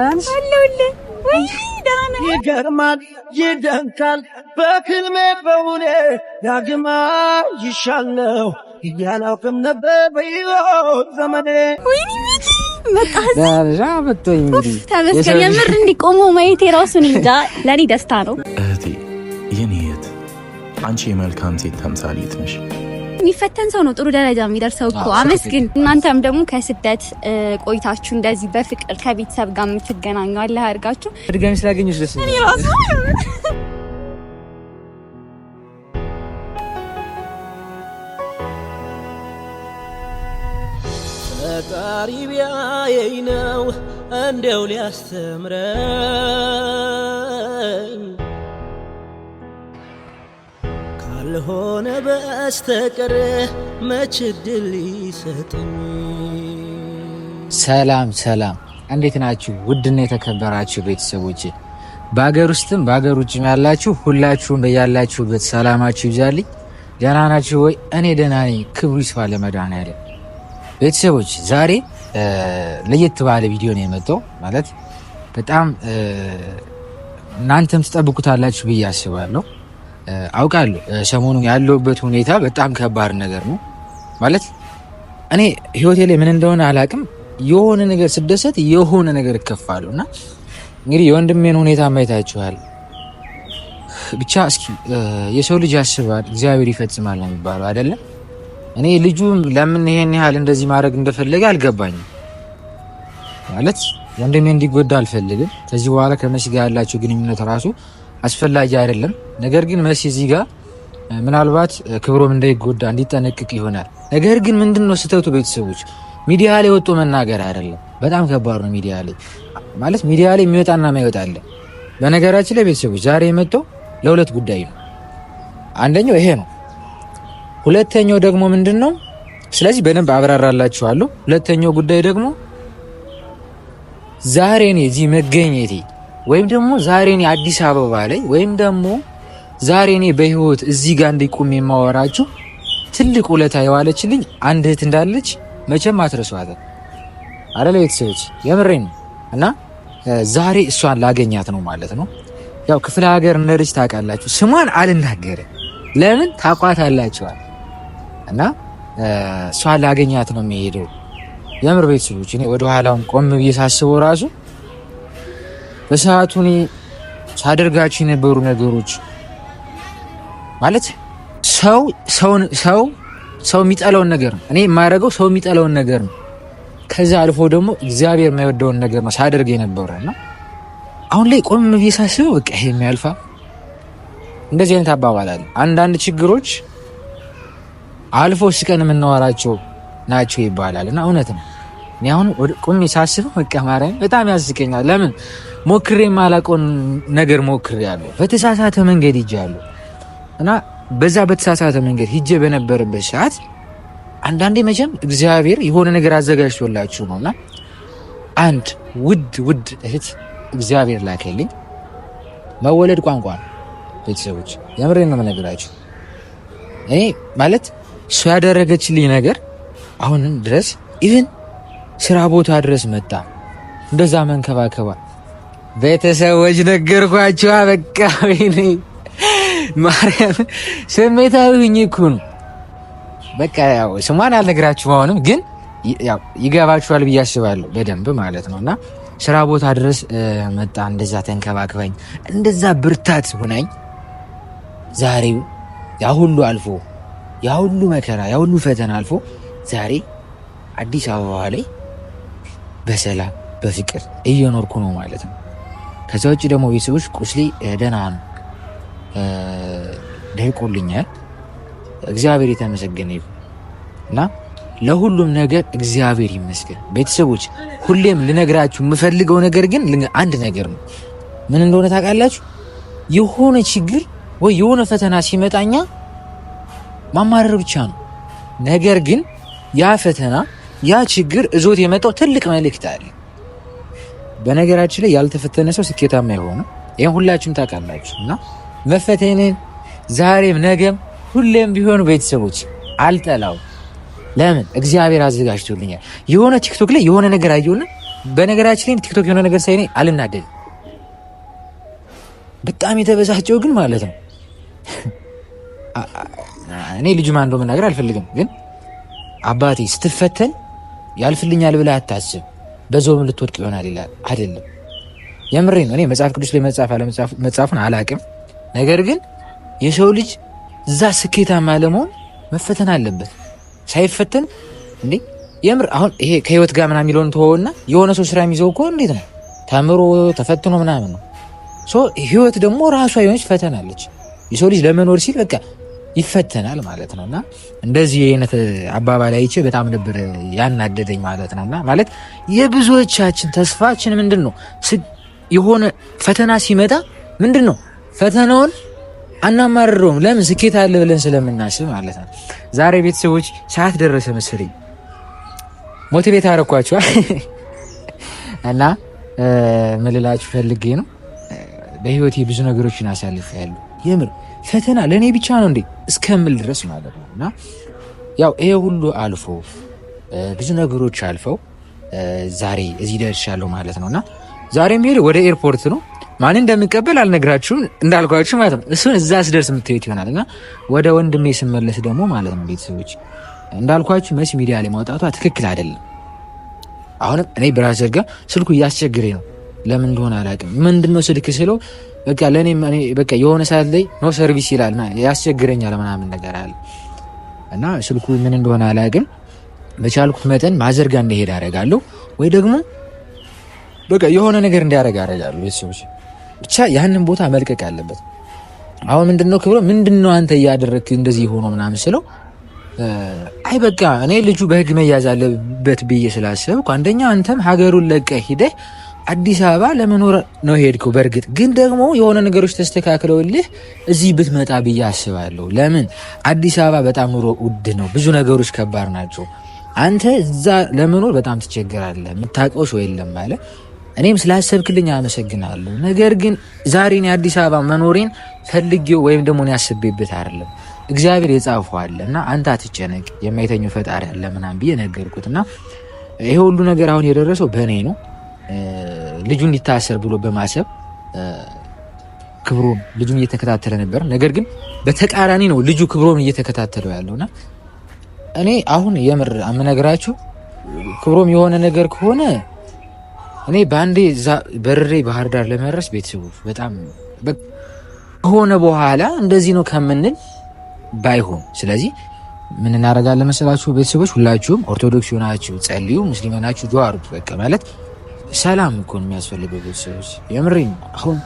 አለሁልህ ወይ ደህና ነህ? ይገርማል ይደንቃል በክልሜ በውኔ ዳግማ ይሻለው እያላውቅም ነበር በሕይወት ዘመኔ። ወይኔ መጣኝ እንግዲህ ተመስገን። የምር እንዲቆሙ ማየት የራሱን እንጃ ለኔ ደስታ ነው። እህቴ የኔ እህት አንቺ የመልካም ሴት ተምሳሌት ነሽ። የሚፈተን ሰው ነው ጥሩ ደረጃ የሚደርሰው እኮ አመስግን። እናንተም ደግሞ ከስደት ቆይታችሁ እንደዚህ በፍቅር ከቤተሰብ ጋር የምትገናኙ አላህ ያድርጋችሁ። ድጋሚ ስላገኘሽ ደስ እኔ ራሱ ፈጣሪ ቢያየኝ ነው እንደው ሊያስተምረኝ ካልሆነ በስተቀር መች ድል ይሰጠኝ። ሰላም እንዴት ናችሁ? ውድና የተከበራችሁ ቤተሰቦቼ በአገር ውስጥም በአገር ውጭም ያላችሁ ሁላችሁም በያላችሁበት ሰላማችሁ ይብዛልኝ። ደህና ናችሁ ወይ? እኔ ደህና ነኝ። ክብሩ ይስፋ ለመድኃኒዓለም። ቤተሰቦች ዛሬ ለየት ባለ ቪዲዮ ነው የመጣው። ማለት በጣም እናንተም ትጠብቁታላችሁ ብዬ አስባለሁ። አውቃለሁ ሰሞኑን ያለውበት ሁኔታ በጣም ከባድ ነገር ነው። ማለት እኔ ህይወቴ ላይ ምን እንደሆነ አላቅም። የሆነ ነገር ስደሰት የሆነ ነገር እከፋለሁ እና እንግዲህ የወንድሜን ሁኔታ ማየታችኋል። ብቻ እስኪ የሰው ልጅ ያስባል እግዚአብሔር ይፈጽማል ነው የሚባለው አይደለም? እኔ ልጁ ለምን ይሄን ያህል እንደዚህ ማድረግ እንደፈለገ አልገባኝም። ማለት ወንድሜ እንዲጎዳ አልፈልግም። ከዚህ በኋላ ከመሲ ጋር ያላቸው ግንኙነት ራሱ አስፈላጊ አይደለም። ነገር ግን መሲ እዚህ ጋር ምናልባት ክብሮም እንዳይጎዳ እንዲጠነቅቅ ይሆናል። ነገር ግን ምንድነው ስህተቱ? ቤተሰቦች ሚዲያ ላይ ወጥቶ መናገር አይደለም። በጣም ከባድ ነው ሚዲያ ላይ ማለት ሚዲያ ላይ የሚወጣና የማይወጣ አለ። በነገራችን ላይ ቤተሰቦች ዛሬ የመጣው ለሁለት ጉዳይ ነው። አንደኛው ይሄ ነው። ሁለተኛው ደግሞ ምንድነው? ስለዚህ በደንብ አብራራላችኋለሁ። ሁለተኛው ጉዳይ ደግሞ ዛሬ እኔ እዚህ መገኘቴ ወይም ደግሞ ዛሬ እኔ አዲስ አበባ ላይ ወይም ደግሞ ዛሬ እኔ በህይወት እዚህ ጋር እንዲቆም የማወራችሁ ትልቅ ውለታ የዋለችልኝ አንድ እህት እንዳለች መቼም አትረሷት አይደል ቤተሰቦች? የምሬን ነው። እና ዛሬ እሷን ላገኛት ነው ማለት ነው። ያው ክፍለ ሀገር እንደልጅ ታውቃላችሁ። ስሟን አልናገርም ለምን ታቋታላችኋል። እና እሷን ላገኛት ነው የሚሄደው። የምር ቤተሰቦች እኔ ወደ ኋላውን ቆም ብዬ ሳስበው ራሱ በሰዓቱ እኔ ሳደርጋችሁ የነበሩ ነገሮች ማለት ሰው የሚጠላውን ነገር ነው እኔ የማደርገው። ሰው የሚጠላውን ነገር ነው። ከዛ አልፎ ደግሞ እግዚአብሔር የማይወደውን ነገር ነው ሳደርግ የነበረውና አሁን ላይ ቆም ብዬ ሳስበው በቃ ይሄ የሚያልፋ እንደዚህ አይነት አባባል አለ። አንዳንድ ችግሮች አልፎ ስቀን የምናወራቸው ናቸው ይባላል እና እውነት ነው። እኔ አሁን ቆም ሳስበው በቃ ማርያም በጣም ያስቀኛል። ለምን ሞክሬ የማላውቀውን ነገር ሞክሬያለሁ። በተሳሳተ መንገድ ሂጃለሁ እና በዛ በተሳሳተ መንገድ ሂጄ በነበረበት ሰዓት አንዳንዴ መቼም እግዚአብሔር የሆነ ነገር አዘጋጅቶላችሁ ነውና አንድ ውድ እህት እግዚአብሔር ላከልኝ። መወለድ ቋንቋ ነው ቤተሰቦች፣ የምሬን ነው የምነግራችሁ። እኔ ማለት እሷ ያደረገችልኝ ነገር አሁንም ድረስ ኢቭን ስራ ቦታ ድረስ መጣ እንደዛ መንከባከባ ቤተሰቦች ነገርኳቸው። በቃ ወይኔ ማርያም ስሜታዊ ሁኜ እኮ ነው። በቃ ያው ስሟን አልነግራችሁም። አሁንም ግን ያው ይገባችኋል ብዬ አስባለሁ በደንብ ማለት ነውና ስራ ቦታ ድረስ መጣ እንደዛ ተንከባክባኝ እንደዛ ብርታት ሆናኝ። ዛሬ ያ ሁሉ አልፎ ያ ሁሉ መከራ ያ ሁሉ ፈተና አልፎ ዛሬ አዲስ አበባ ላይ በሰላም በፍቅር እየኖርኩ ነው ማለት ነው። ከዛ ውጭ ደግሞ ቤተሰቦች ቁስሌ ደህና ነው፣ ደህቆልኛል። እግዚአብሔር የተመሰገነ ይሁን እና ለሁሉም ነገር እግዚአብሔር ይመስገን። ቤተሰቦች ሁሌም ልነግራችሁ የምፈልገው ነገር ግን አንድ ነገር ነው። ምን እንደሆነ ታውቃላችሁ? የሆነ ችግር ወይ የሆነ ፈተና ሲመጣኛ ማማረር ብቻ ነው። ነገር ግን ያ ፈተና ያ ችግር እዞት የመጣው ትልቅ መልእክት አለ። በነገራችን ላይ ያልተፈተነ ሰው ስኬታማ አይሆንም። ይሄን ሁላችሁም ታውቃላችሁ። እና መፈተንን ዛሬም ነገም ሁሌም ቢሆኑ ቤተሰቦች አልጠላው። ለምን? እግዚአብሔር አዘጋጅቶልኛል። የሆነ ቲክቶክ ላይ የሆነ ነገር አየውና በነገራችን ላይ ቲክቶክ የሆነ ነገር ሳይኔ አልናደድም። በጣም የተበሳጨው ግን ማለት ነው እኔ ልጁ ማን እንደሆነ መናገር አልፈልግም፣ ግን አባቴ ስትፈተን ያልፍልኛል ብለህ አታስብ፣ በዞም ልትወድቅ ይሆናል ይላል አይደለም። የምሬ ነው። እኔ መጽሐፍ ቅዱስ ላይ መጽሐፉን አላቅም፣ ነገር ግን የሰው ልጅ እዛ ስኬታማ ለመሆን መፈተን አለበት። ሳይፈተን እንዴ የምር አሁን ይሄ ከህይወት ጋር ምናምን የሚለውን ተወውና የሆነ ሰው ስራ የሚይዘው እኮ እንዴት ነው ተምሮ ተፈትኖ ምናምን ነው። ህይወት ደግሞ ራሷ የሆነች ፈተና አለች። የሰው ልጅ ለመኖር ሲል በቃ ይፈተናል ማለት ነውና እንደዚህ አይነት አባባል አይቼ በጣም ነበር ያናደደኝ ማለት ነውና ማለት የብዙዎቻችን ተስፋችን ምንድነው? የሆነ ፈተና ሲመጣ ምንድነው ፈተናውን አናማርረውም። ለምን? ስኬት አለ ብለን ስለምናስብ ማለት ነው። ዛሬ ቤተሰቦች ሰዓት ደረሰ መሰለኝ ሞቲቬት አደረኳችሁ እና ምን ልላችሁ ፈልጌ ነው በህይወቴ ብዙ ነገሮችን አሳልፌያለሁ። የምር ፈተና ለኔ ብቻ ነው እንዴ እስከምል ድረስ ማለት ነው። እና ያው ይሄ ሁሉ አልፎ ብዙ ነገሮች አልፈው ዛሬ እዚህ ደርሻለሁ ማለት ነውና ዛሬ ሄደ ወደ ኤርፖርት ነው። ማን እንደምቀበል አልነግራችሁም እንዳልኳችሁ ማለት ነው። እሱን እዛ ስደርስ የምትሄድ ይሆናልና ወደ ወንድሜ ስመለስ ደግሞ ማለት ነው ቤተሰቦች እንዳልኳችሁ መሲ ሚዲያ ላይ ማውጣቷ ትክክል አይደለም። አሁንም እኔ ብራዘር ጋር ስልኩ እያስቸገረኝ ነው። ለምን እንደሆነ አላውቅም። ምንድነው ስልክ ስለው በቃ ለኔ በቃ የሆነ ሰዓት ላይ ኖ ሰርቪስ ይላልና ያስቸግረኛል ምናምን ነገር አለ እና ስልኩ ምን እንደሆነ አላውቅም። በቻልኩት መጠን ማዘር ጋር እንደሄድ አደርጋለሁ ወይ ደግሞ በቃ የሆነ ነገር እንዲያደርግ አደርጋለሁ። ቤተሰቦች ብቻ ያንን ቦታ መልቀቅ አለበት። አሁን ምንድነው ክብሮ ምንድነው አንተ እያደረግክ እንደዚህ ሆኖ ምናምን ስለው አይ በቃ እኔ ልጁ በህግ መያዝ አለበት ብዬ ስላሰብኩ አንደኛ አንተም ሀገሩን ለቀህ ሂደህ አዲስ አበባ ለመኖር ነው ሄድከው። በእርግጥ ግን ደግሞ የሆነ ነገሮች ተስተካክለውልህ እዚህ ብትመጣ ብዬ አስባለሁ። ለምን አዲስ አበባ በጣም ኑሮ ውድ ነው፣ ብዙ ነገሮች ከባድ ናቸው። አንተ እዛ ለመኖር በጣም ትቸገራለህ፣ የምታውቀው ሰው የለም ማለት እኔም ስላሰብክልኝ አመሰግናለሁ። ነገር ግን ዛሬ እኔ አዲስ አበባ መኖሬን ፈልጌው ወይም ደግሞ እኔ አስቤበት አይደለም፣ እግዚአብሔር የጻፈው አለ እና አንተ አትጨነቅ፣ የማይተኛው ፈጣሪ አለ ምናምን ብዬ ነገርኩትና ይሄ ሁሉ ነገር አሁን የደረሰው በእኔ ነው። ልጁ እንዲታሰር ብሎ በማሰብ ክብሮም ልጁን እየተከታተለ ነበር። ነገር ግን በተቃራኒ ነው ልጁ ክብሮም እየተከታተለው ያለውና እኔ አሁን የምር አመነግራችሁ ክብሮም የሆነ ነገር ከሆነ እኔ ባንዴ በርሬ ባህር ዳር ለመድረስ ቤተሰቦች በጣም ከሆነ በኋላ እንደዚህ ነው ከምንል ባይሆን ስለዚህ ምን እናደርጋለን መሰላችሁ ቤተሰቦች ሁላችሁም ኦርቶዶክስ ሆናችሁ ጸልዩ፣ ሙስሊም ሆናችሁ ዱዓ አድርጉ። በቃ ማለት ሰላም እኮ ነው የሚያስፈልገው ቤተሰቦች የምሬን። አሁን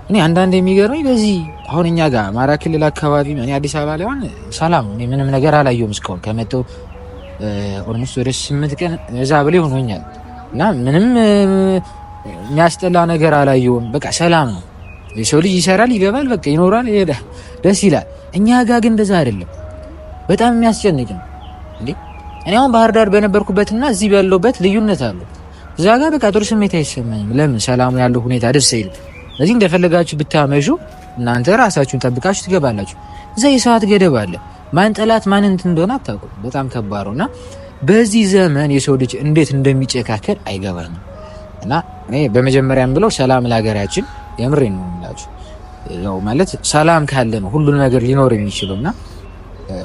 እኔ አንዳንድ የሚገርመኝ በዚህ አሁን እኛ ጋር አማራ ክልል አካባቢ እኔ አዲስ አበባ ላይ አሁን ሰላም እኔ ምንም ነገር አላየሁም እስካሁን ከመጣሁ ኦልሞስት ወደ 8 ቀን እዛ ብለው ሆኖኛል እና ምንም የሚያስጠላ ነገር አላየሁም። በቃ ሰላም ነው። የሰው ልጅ ይሰራል፣ ይገባል፣ በቃ ይኖራል፣ ይሄዳል፣ ደስ ይላል። እኛ ጋር ግን እንደዛ አይደለም። በጣም የሚያስጨንቅ ነው እንዴ። እኔ አሁን ባህር ዳር በነበርኩበትና እዚህ ባለሁበት ልዩነት አለው። እዛ ጋር በቃ ጥሩ ስሜት አይሰማኝም። ለምን? ሰላሙ ያለው ሁኔታ ደስ አይልም። ስለዚህ እንደፈለጋችሁ ብታመሹ እናንተ ራሳችሁን ጠብቃችሁ ትገባላችሁ። እዛ የሰዓት ገደብ አለ። ማን ጠላት ማን እንትን እንደሆነ አታውቁም። በጣም ከባድ ነውና በዚህ ዘመን የሰው ልጅ እንዴት እንደሚጨካከል አይገባኝም። እና እኔ በመጀመሪያም ብለው ሰላም ለሀገራችን የምሬን ነው የምላችሁ። ያው ማለት ሰላም ካለ ነው ሁሉ ነገር ሊኖር የሚችለውና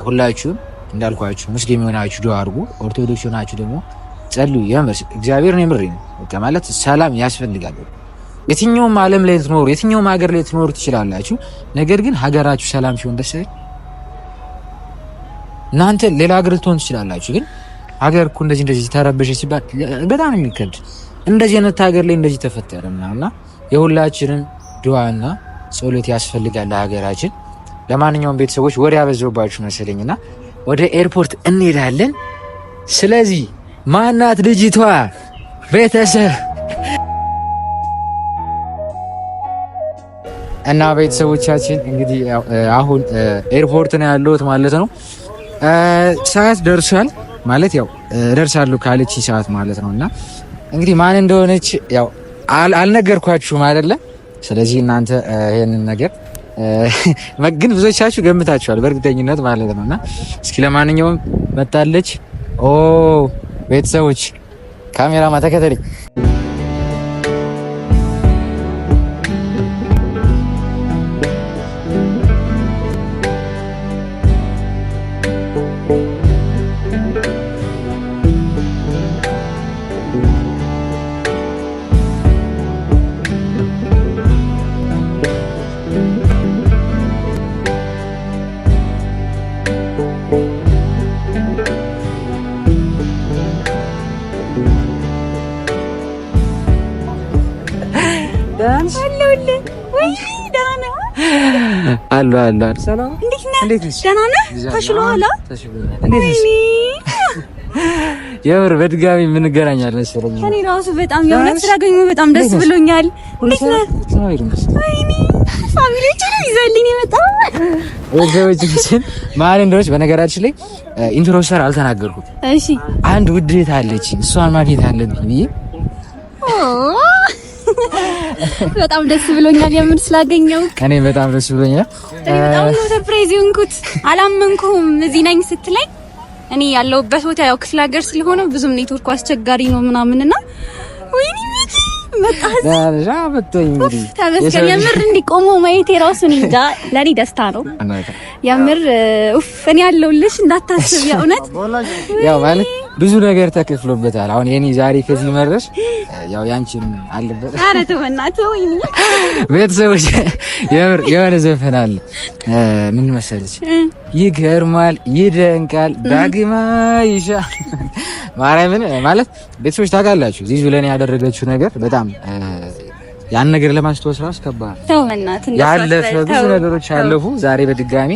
ሁላችሁም እንዳልኳችሁ ሙስሊም ሆናችሁ ዱዓ አድርጉ፣ ኦርቶዶክስ ሆናችሁ ደግሞ ጸልዩ። የምር እግዚአብሔር ነው የምሬን ነው። በቃ ማለት ሰላም ያስፈልጋል። የትኛውም ዓለም ላይ ልትኖሩ የትኛውም ሀገር ላይ ልትኖሩ ትችላላችሁ። ነገር ግን ሀገራችሁ ሰላም ሲሆን ደስ ይላል። እናንተ ሌላ ሀገር ልትሆኑ ትችላላችሁ፣ ግን ሀገር እኮ እንደዚህ ተረበሸች ሲባል በጣም የሚከብድ እንደዚህ አይነት ሀገር ላይ እንደዚህ ተፈጠረ እና የሁላችንም ዱዓና ጸሎት ያስፈልጋል ለሀገራችን። ለማንኛውም ቤተሰቦች ወሬ ያበዛባችሁ መሰለኝና ወደ ኤርፖርት እንሄዳለን። ስለዚህ ማናት ልጅቷ ቤተሰብ እና ቤተሰቦቻችን እንግዲህ አሁን ኤርፖርት ነው ያለሁት ማለት ነው። ሰዓት ደርሷል ማለት ያው ደርሳለሁ ካለች ሰዓት ማለት ነውና እንግዲህ ማን እንደሆነች ያው አልነገርኳችሁም አይደለ? ስለዚህ እናንተ ይሄንን ነገር ግን ብዙዎቻችሁ ገምታችኋል በእርግጠኝነት ማለት ነውና እስኪ ለማንኛውም መጣለች። ኦ ቤተሰቦች ካሜራማ ተከተለኝ። አለሁልህ። ወይ ደህና ነህ? አለሁ። ሰላም። እንዴት ነህ? ደህና ነህ? ተሽሎሃል? እንዴት ነህ? የምር በድጋሚ የምንገናኛለን መሰለኝ። እኔ ራሱ በጣም የእውነት ስላገኘሁ በጣም ደስ ብሎኛል። እንዴት ነህ? ወይኔ ፋሚሊዎችን ይዘልኝ የመጣ ወገቦችን ማን እንደሆነች በነገራችን ላይ ኢንትሮሰር አልተናገርኩት። እሺ አንድ ውዴት አለች፣ እሷን ማግኘት አለብኝ ብዬ በጣም ደስ ብሎኛል የምር ስላገኘሁ። እኔ በጣም ደስ ብሎኛል። በጣም ነው ሰርፕራይዝ የሆንኩት። አላመንኩም እዚህ ነኝ ስትለኝ። እኔ ያለሁበት ቦታ ያው ክፍለ ሀገር ስለሆነ ብዙም ኔትወርኩ አስቸጋሪ ነው ምናምንና ወይኔ ተመስገን። የምር እንዲቆሙ ማየት የራሱ እንጃ ለኔ ደስታ ነው የምር። እኔ ያለሁልሽ እንዳታስብ የእውነት ያው ማለት ብዙ ነገር ተከፍሎበታል። አሁን የኔ ዛሬ ከዚህ መድረስ ያው ያንቺን አለበት። ኧረ ተው በእናትህ ወይኔ ቤተሰቦች የምር የሆነ ዘፈን አለ ምን መሰለሽ? ይገርማል፣ ይደንቃል፣ ዳግማ ይሻ ማርያምን ማለት ቤተሰቦች ታውቃላችሁ፣ ዚዙ ለኔ ያደረገችው ነገር በጣም ያን ነገር ለማስታወስ ራስ ከባድ ያለፈ ብዙ ነገሮች አለፉ። ዛሬ በድጋሚ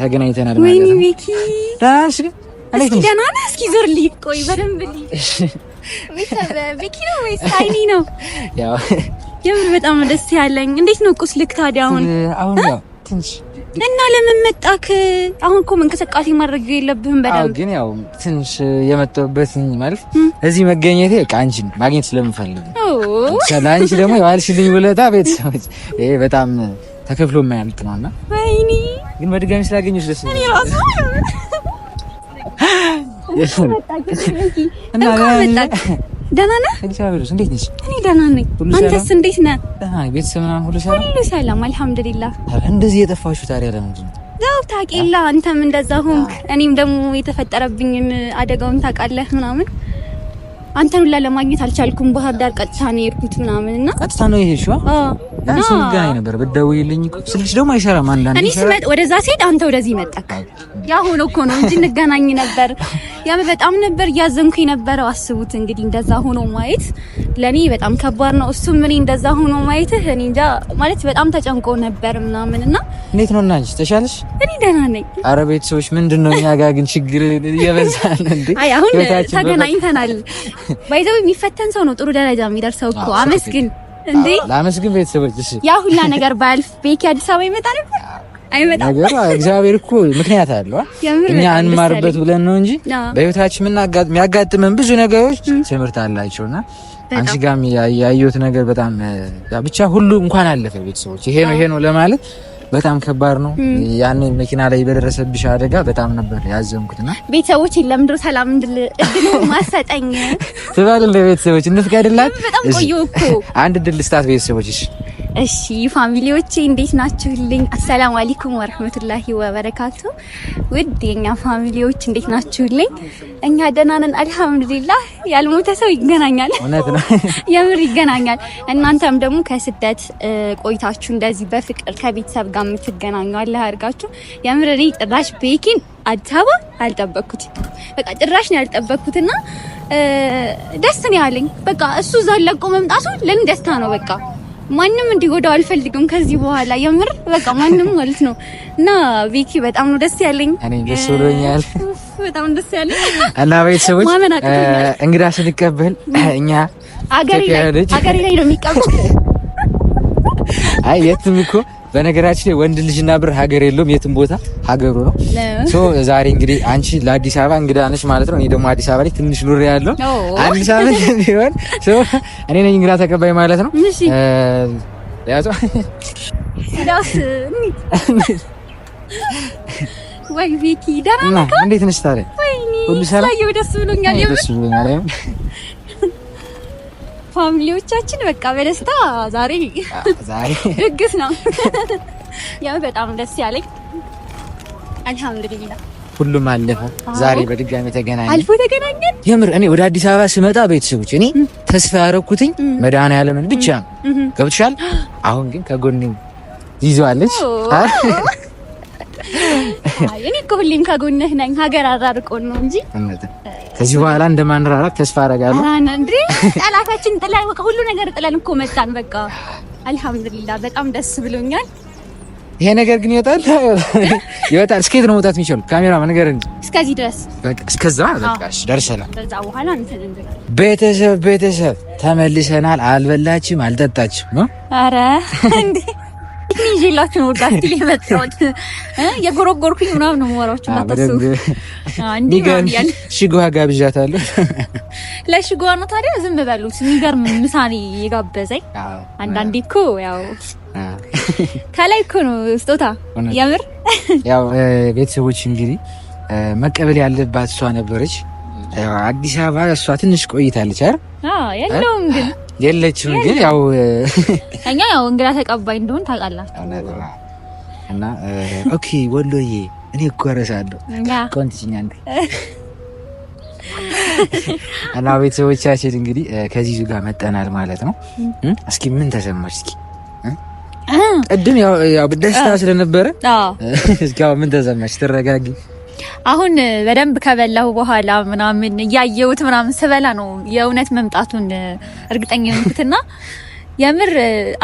ተገናኝተናል ማለት ነው። ወይኔ ቤኪ ዳሽ እስኪ ደህና ነህ? እስኪ ዞር ልይ ቆይ በደንብ ልይ። ቤኪ ነው ወይስ ሃይኒ ነው? ያው የምር በጣም ደስ ያለኝ። እንዴት ነው ቁስልክ ታዲያ? አሁን ያው ትንሽ እና ለምን መጣክ? አሁን እኮ እንቅስቃሴ ማድረግ የለብህም በደንብ። ግን ያው ትንሽ የመጣሁበት ማለት እዚህ መገኘቴ በቃ አንቺን ማግኘት ስለምፈልግ ነው። አንቺ ደግሞ የዋልሽልኝ ውለታ ቤተሰቦች ይሄ በጣም ተከፍሎ የማያልቅ ነውና ወይኔ ግን በድጋሚ ስላገኘሁሽ ደስ ይላል። እኔ ራሱ ደህና ነህ? እንዴት ነሽ? እኔ ደህና ነኝ። አንተስ እንዴት ነህ? ቤተሰብ ምናምን ሁሉ ሰላም? ሁሉ ሰላም አልሐምዱሊላህ። እንደዚህ የጠፋሽው ታዲያ ለምንድን ነው? ያው ታውቂላ አንተም እንደዛ ሆንክ፣ እኔም ደግሞ የተፈጠረብኝን አደጋውን ታውቃለህ ምናምን። አንተን ሁላ ለማግኘት አልቻልኩም። ባህር ዳር ቀጥታ ነው የሄድኩት ምናምን እና ቀጥታ ነው የሄድሽው? አዎ ዳንስ እንገናኝ ነበር ብትደውይልኝ እኮ ስልሽ ደግሞ አይሰራም። አንዳንዴ እኔ ስመጣ ወደዛ ስሄድ አንተ ወደዚህ መጣክ። ያ ሆኖ እኮ ነው እንጂ እንገናኝ ነበር። ያ በጣም ነበር ያዘንኩኝ ነበር። አስቡት እንግዲህ እንደዛ ሆኖ ማየት ለኔ በጣም ከባድ ነው። እሱም እኔ እንደዛ ሆኖ ማየት እኔ እንጃ ማለት በጣም ተጨንቆ ነበር ምናምንና እንዴት ነው እናንቺ ተሻለሽ? እኔ ደህና ነኝ። ኧረ ቤተሰቦች ምንድነው እኛ ጋር ግን ችግር እየበዛን እንዴ? አይ አሁን ተገናኝተናል። ባይዘው የሚፈተን ሰው ነው ጥሩ ደረጃ የሚደርሰው እኮ አመስግን እንዴ ላመስግን ቤተሰቦች። እሺ ያ ሁላ ነገር ባልፍ ቤኪ አዲስ አበባ ይመጣ ነበር አይመጣም ነገር እግዚአብሔር እኮ ምክንያት አለው። እኛ እንማርበት ብለን ነው እንጂ በህይወታችን የሚያጋጥመን ብዙ ነገሮች ትምህርት አላቸውና አንቺ ጋር ያየሁት ነገር በጣም ብቻ ሁሉ እንኳን አለፈ ቤተሰቦች። ይሄ ነው ለማለት በጣም ከባድ ነው። ያን መኪና ላይ በደረሰብሽ አደጋ በጣም ነበር ያዘንኩትና ቤተሰቦች ለምንድነው ሰላም እንድል እድሉ ማሰጠኝ ትባል ለቤተሰቦች እንፍቀድላት። በጣም ቆየሁ እኮ አንድ እድል ልስጣት ቤተሰቦች። እሺ ፋሚሊዎቼ እንዴት ናችሁልኝ? አሰላሙ አለይኩም ወራህመቱላሂ ወበረካቱ። ውድ የኛ ፋሚሊዎች እንዴት ናችሁልኝ? እኛ ደህና ነን አልሐምዱሊላህ። ያልሞተ ሰው ይገናኛል፣ እውነት ነው የምር ይገናኛል። እናንተም ደግሞ ከስደት ቆይታችሁ እንደዚህ በፍቅር ከቤተሰብ ጋር የምትገናኙ አላህ ያርጋችሁ። የምር እኔ ጭራሽ ቤኪን አዲስ አበባ አልጠበቅኩት፣ በቃ ጭራሽ ነው ያልጠበቅኩትና ደስ ነው ያለኝ። በቃ እሱ ዘለቆ መምጣቱ ለኔ ደስታ ነው። በቃ ማንንም እንዲጎዳው አልፈልግም ከዚህ በኋላ የምር በቃ ማንንም ማለት ነው። እና ቤኪ በጣም ነው ደስ ያለኝ። እኔ ደስ ብሎኛል፣ በጣም ደስ ያለኝ። እና ቤተሰቦች እንግዳ ስንቀበል እኛ አገሬ ላይ ነው የሚቀበል። አይ የትም እኮ በነገራችን ላይ ወንድ ልጅና ብር ሀገር የለውም፣ የትም ቦታ ሀገሩ ነው። ሶ ዛሬ እንግዲህ አንቺ ለአዲስ አበባ እንግዳ ነሽ ማለት ነው። እኔ ደግሞ አዲስ አበባ ላይ ትንሽ ኑሬ ያለው አንድ ሳምንት ቢሆን ሶ እኔ ነኝ እንግዳ ተቀባይ ማለት ነው። ያቶ ዳስ ወይ ቤኪ ደህና ነህ? እንዴት ነሽ ታዲያ? ሁሉ ሰላም? ደስ ብሎኛል፣ ደስ ብሎኛል። ፋሚሊዎቻችን በቃ በደስታ ዛሬ ድግስ ነው። ያው በጣም ደስ ያለኝ አልሐምዱሊላህ። ሁሉም አለፈ። ዛሬ በድጋሚ ተገናኘን። የምር እኔ ወደ አዲስ አበባ ስመጣ ቤተሰቦች እኔ ተስፋ ያደረኩትኝ መድኃኒዓለምን ብቻ ነው። ገብቶሻል? አሁን ግን ከጎኔ ይዟለች። እኔ እኮ ሁሌም ከጎንህ ነኝ። ሀገር አራርቆን ነው እንጂ ከዚህ በኋላ እንደማንራራቅ ተስፋ አደርጋለሁ። አና እንዴ ጠላታችን ጥላን በቃ ሁሉ ነገር ጥላን እኮ መጣን። በቃ አልহামዱሊላህ በጣም ደስ ብሎኛል። ይሄ ነገር ግን ይወጣል። እስከየት ነው መውጣት የሚችለው? ካሜራ ነገር እንጂ እስከዚህ ድረስ በቃ እስከዛ በቃ ደርሰናል። ከዛ በኋላ እንትን እንላለን። ቤተሰብ ተመልሰናል። አልበላችም አልጠጣችም ነው? አረ እንዴ ይዤላችሁ ነው ወጣት ሊመጣው የጎረጎርኩኝ ምናምን ነው ወራችሁ ማታሱ አንዲ ማን ሽጓ ጋብዣታለሁ። ለሽጓ ነው ታዲያ ዝም በሉት። የሚገርም ምሳሌ የጋበዘኝ አንዳንዴ እኮ ያው ከላይ እኮ ነው ስጦታ የምር ያው ቤተሰቦች እንግዲህ መቀበል ያለባት እሷ ነበረች። ያው አዲስ አበባ እሷ ትንሽ ቆይታለች አይደል? የለውም ግን የለችም ግን ያው እኛ ያው እንግዳ ተቀባይ እንደሆን ታውቃላችሁ። እና ኦኬ ወሎዬ እኔ እኮ ረሳለሁ ኮንቲኛ እንዴ እና ቤተሰቦቻችን እንግዲህ ከዚህ ጋር መጠናል ማለት ነው። እስኪ ምን ተሰማሽ? እስኪ ቅድም ያው በደስታ ስለነበረ እስኪ ምን ተሰማሽ? ተረጋጊ። አሁን በደንብ ከበላሁ በኋላ ምናምን እያየሁት ምናምን ስበላ ነው የእውነት መምጣቱን እርግጠኛ የሆንኩትና የምር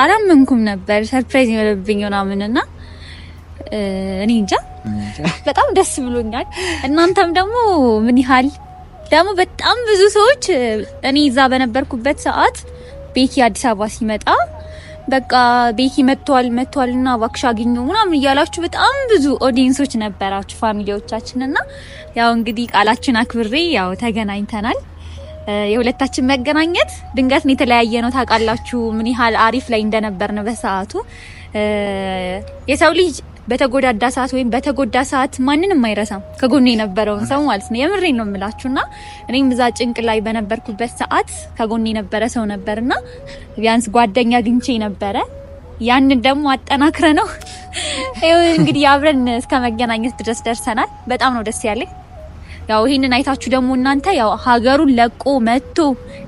አላመንኩም ነበር። ሰርፕራይዝ የሆነብኝ ምናምንና እኔ እንጃ በጣም ደስ ብሎኛል። እናንተም ደግሞ ምን ያህል ደግሞ በጣም ብዙ ሰዎች እኔ እዛ በነበርኩበት ሰዓት ቤኪ አዲስ አበባ ሲመጣ በቃ ቤኪ መጥቷልና እባክሽ አግኘው ምናምን እያላችሁ በጣም ብዙ ኦዲየንሶች ነበራችሁ ፋሚሊዎቻችንና ያው እንግዲህ ቃላችን አክብሬ ያው ተገናኝተናል። የሁለታችን መገናኘት ድንገት ነው የተለያየ ነው ታውቃላችሁ ምን ያህል አሪፍ ላይ እንደነበርን በሰዓቱ። የሰው ልጅ በተጎዳዳ ሰዓት ወይም በተጎዳ ሰዓት ማንንም አይረሳም ከጎኔ የነበረውን ሰው ማለት ነው። የምሬን ነው የምላችሁና እኔም እዛ ጭንቅ ላይ በነበርኩበት ሰዓት ከጎኔ የነበረ ሰው ነበርና ቢያንስ ጓደኛ አግኝቼ ነበረ። ያንን ደግሞ አጠናክረ ነው እንግዲህ አብረን እስከ መገናኘት ድረስ ደርሰናል። በጣም ነው ደስ ያለኝ። ያው ይሄንን አይታችሁ ደግሞ እናንተ ያው ሀገሩን ለቆ መጥቶ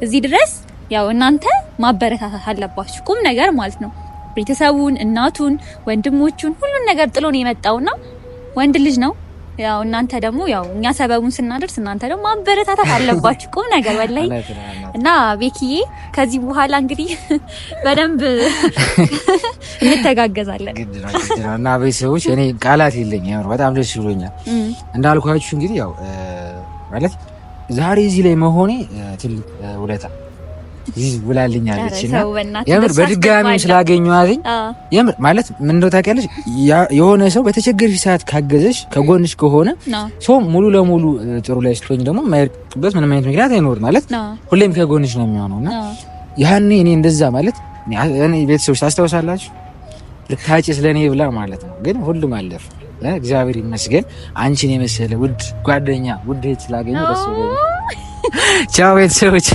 እዚህ ድረስ ያው እናንተ ማበረታታት አለባችሁ ቁም ነገር ማለት ነው። ቤተሰቡን፣ እናቱን፣ ወንድሞቹን ሁሉን ነገር ጥሎ ነው የመጣውና ወንድ ልጅ ነው። ያው እናንተ ደግሞ ያው እኛ ሰበቡን ስናደርስ እናንተ ደግሞ ማበረታታት አለባችሁ ቁም ነገር ወላይ እና ቤኪዬ ከዚህ በኋላ እንግዲህ በደንብ እንተጋገዛለን። ግድ ነው እና ቤተሰቦች እኔ ቃላት የለኝም። በጣም ደስ ብሎኛል። እንዳልኳችሁ እንግዲህ ያው ማለት ዛሬ እዚህ ላይ መሆኔ ትልቅ ውለታ ውላልኛለች እና የምር በድጋሚ ስላገኘኋት የምር ማለት ምን እንደው ታውቂያለሽ የሆነ ሰው በተቸገረሽ ሰዓት ካገዘሽ ከጎንሽ ከሆነ ሰው ሙሉ ለሙሉ ጥሩ ላይ ስትሆኝ ደግሞ የማይርቅበት ምንም አይነት ምክንያት አይኖርም ማለት ሁሌም ከጎንሽ ነው የሚሆነውና ያኔ እኔ እንደዛ ማለት እኔ ቤተሰቦች ታስታውሳላችሁ ልታጭ ስለኔ ብላ ማለት ነው። ግን ሁሉም አለፈ እግዚአብሔር ይመስገን። አንቺን የመሰለ ውድ ጓደኛ ውድ እህት ስላገኘሁ ደስ ብሎኛል። ቻው ቤተሰቦች።